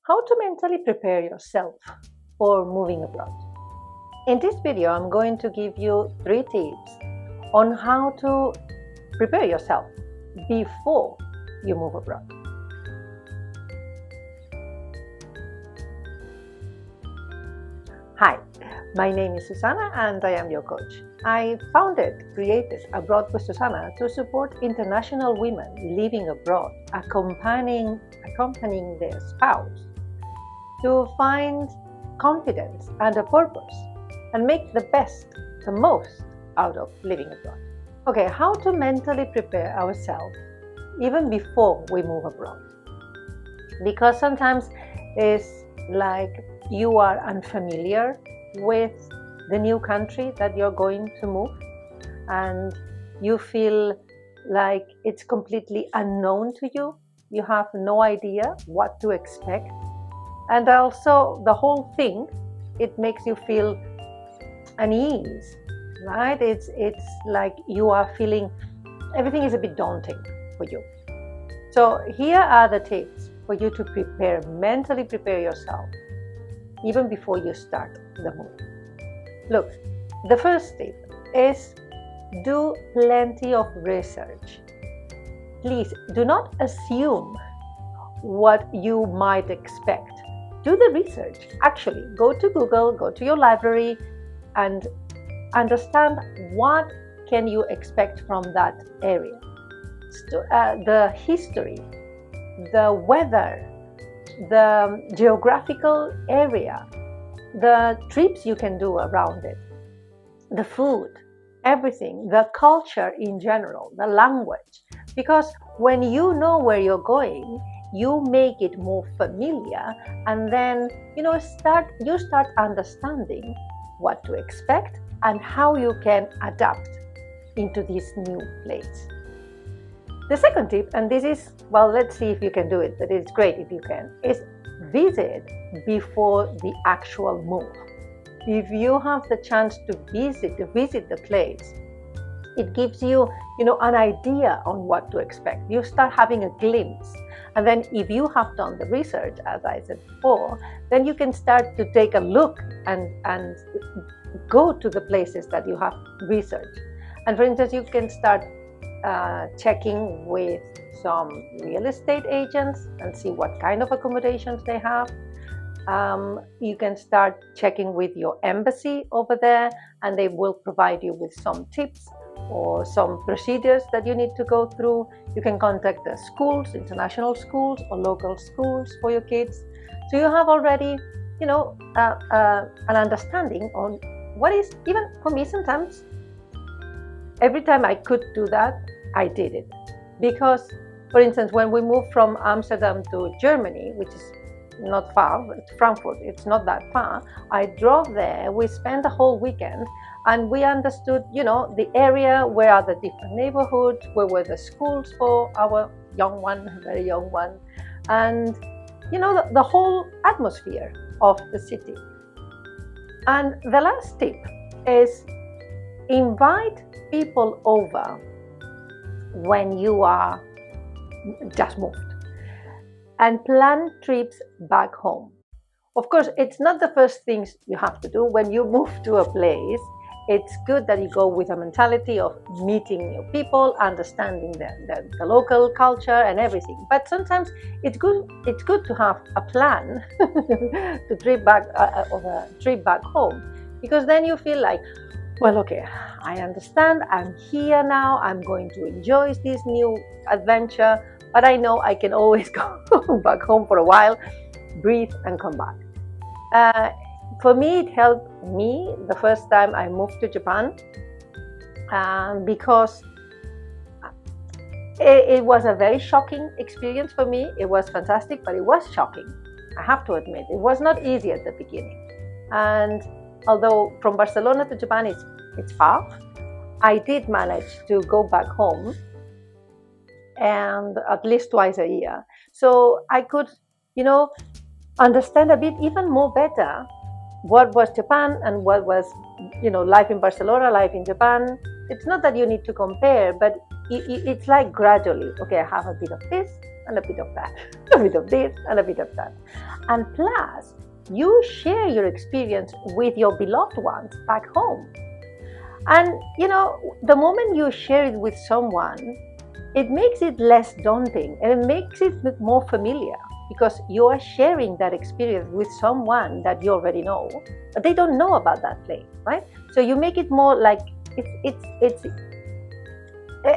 How to mentally prepare yourself for moving abroad. In this video, I'm going to give you 3 tips on how to prepare yourself before you move abroad. Hi, my name is Susanna and I am your coach. I created Abroad with Susanna to support international women living abroad, accompanying their spouse to find confidence and a purpose and make the most out of living abroad. Okay, how to mentally prepare ourselves even before we move abroad. Because sometimes it's like you are unfamiliar with the new country that you're going to move and you feel like it's completely unknown to you. You have no idea what to expect. And also the whole thing, it makes you feel unease, right? It's like you are feeling everything is a bit daunting for you. So here are the tips for you to mentally prepare yourself even before you start the move. Look, the first tip is do plenty of research. Please do not assume what you might expect. Do the research. Actually, go to Google, go to your library, and understand what can you expect from that area. The history, the weather, the geographical area, the trips you can do around it, the food, everything, the culture in general, the language. Because when you know where you're going, you make it more familiar, and then you start understanding what to expect and how you can adapt into this new place. The second tip, and this is, well, let's see if you can do it, but it's great if you can, is visit before the actual move. If you have the chance to visit the place, it gives you, an idea on what to expect. You start having a glimpse. And then if you have done the research, as I said before, then you can start to take a look and go to the places that you have researched. And for instance, you can start checking with some real estate agents and see what kind of accommodations they have. You can start checking with your embassy over there, and they will provide you with some tips or some procedures that you need to go through. You can contact the schools, international schools or local schools for your kids. So you have already, an understanding on what is, even for me sometimes, every time I could do that, I did it. Because, for instance, when we moved from Amsterdam to Germany, which is not far, Frankfurt, it's not that far, I drove there, we spent the whole weekend, and we understood, the area, where are the different neighborhoods, where were the schools for our very young one, and, the whole atmosphere of the city. And the last tip is invite people over when you are just moved and plan trips back home. Of course, it's not the first things you have to do when you move to a place. It's good that you go with a mentality of meeting new people, understanding the local culture and everything. But sometimes it's good to have a plan to trip back of a trip back home, because then you feel like, well, okay, I understand, I'm here now, I'm going to enjoy this new adventure, but I know I can always go back home for a while, breathe and come back. For me, it helped me the first time I moved to Japan, because it was a very shocking experience for me. It was fantastic, but it was shocking. I have to admit, it was not easy at the beginning. And although from Barcelona to Japan it's far, I did manage to go back home, and at least twice a year. So I could, understand a bit even more better what was Japan and what was, life in Barcelona, life in Japan. It's not that you need to compare, but it's like gradually, okay, I have a bit of this and a bit of that, a bit of this and a bit of that. And plus, you share your experience with your beloved ones back home. And the moment you share it with someone, it makes it less daunting and it makes it more familiar, because you are sharing that experience with someone that you already know, but they don't know about that place, right? So you make it more like it's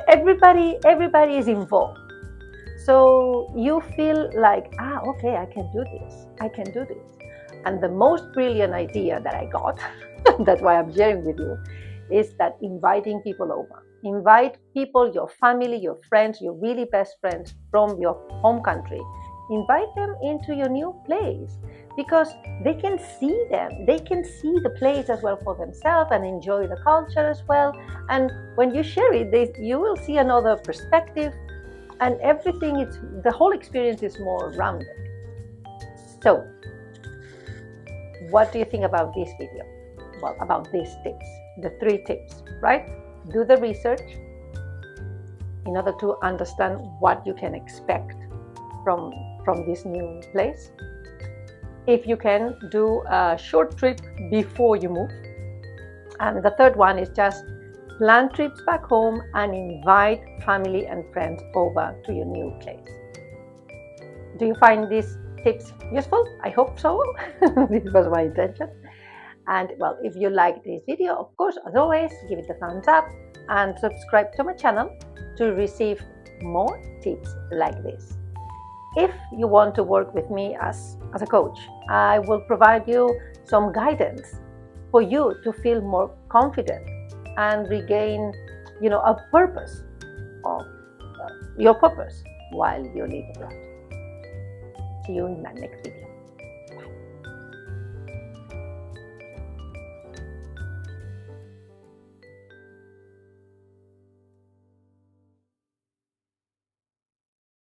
everybody is involved. So you feel like, okay, I can do this. And the most brilliant idea that I got, that's why I'm sharing with you, is that inviting people over. Invite people, your family, your friends, your really best friends from your home country. Invite them into your new place, because they can see them. They can see the place as well for themselves and enjoy the culture as well. And when you share it, you will see another perspective, and the whole experience is more rounded. So, what do you think about this video? Well, about these tips, the 3 tips, right? Do the research in order to understand what you can expect from this new place. If you can, do a short trip before you move. And the third one is just plan trips back home and invite family and friends over to your new place. Do you find these tips useful? I hope so. This was my intention. And well, if you like this video, of course, as always, give it a thumbs up and subscribe to my channel to receive more tips like this. If you want to work with me as a coach, I will provide you some guidance for you to feel more confident and regain, a purpose of your purpose while you live abroad. See you in my next video.